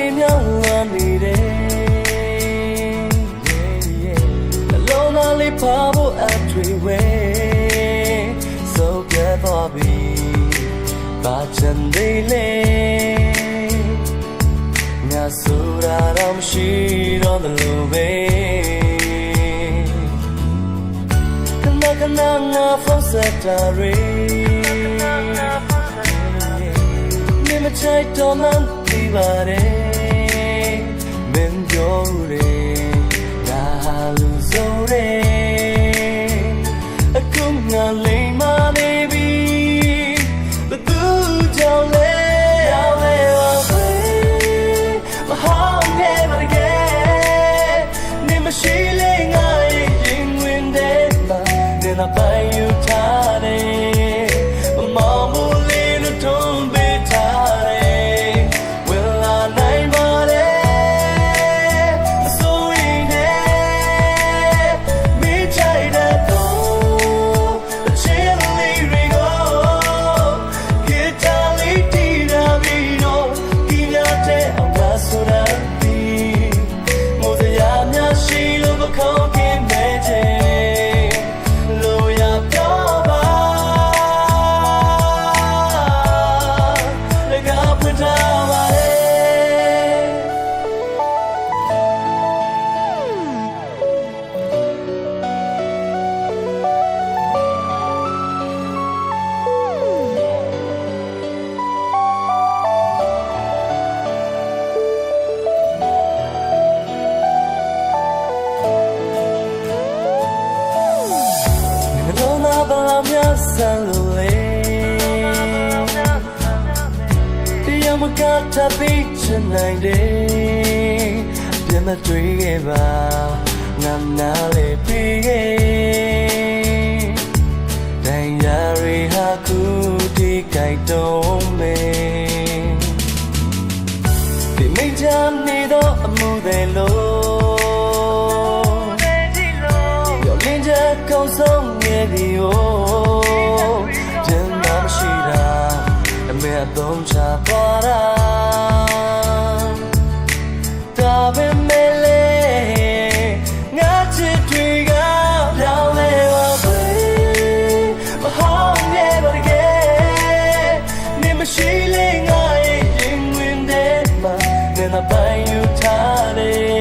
လေးမြောက်လာနေတယ်အလုံးသားလေးပါဖို့အထွေဝဲဆိုပြသွားပြီဘာချင်သေးလဲငါဆိုတာတော့မရှိတော့သလိုပဲခဏခဏငါဖုန်းဆက်တာတွေနေမချိုက်တော့မှန်းသိပါတယ်မင်းပြောတယ်ငါဟာလူဆိုတယ်အခုငါလိမ်မာနေပြီဘသူကြောင့်လဲရောက်လဲပါပဲမဟောင်းခဲ့ပါတကယ်နေမရှိလေငါရင်ဝင်တဲ့မှာနေတော့ပိုင်ယူထားတယ်မောင်မူလေးတို့ထုံးပေးထားတယ်ဝင်လာနိုင်ပါတယ်အစိုးရနဲ့မိချိုင်တဲ့တော့အချင်းလေးတွေကိုဂီတာလေးတီးတာပြီးတော့ဒီမြတ်တဲ့အောင်လာဆိုတာပြီးမိုးစရာများရှိလို့မခေါ်ခင်မဲ့ချင်လို့ရပြောပါလည်းကဖွင့်ထားပါလေဘာလို့များဆန်လို့လဲတရားမကတပိချင်နိုင်တယ်ပြန်မတွေ့ခဲ့ပါငါနားလေပြီးခဲ့တိုင်းရရီဟာခုဒီကြိုက်တော့မယ်ဒီမိတ်ချမ်းနေတော့အမှုတွေလို့ရောလင်းချက်ကောင်းဆုံးခဲ့ပြီပြန်မရှိတာအမေအသုံးချသွားတာဒါပေမဲ့လေငါချစ်တွေကပြောင်းလဲပါပဲမဟောင်းရဲ့ပါတကယ်နေမရှိလေငါရင်ဝင်တဲ့မှာနေတော့ပိုင်ယူထားတယ်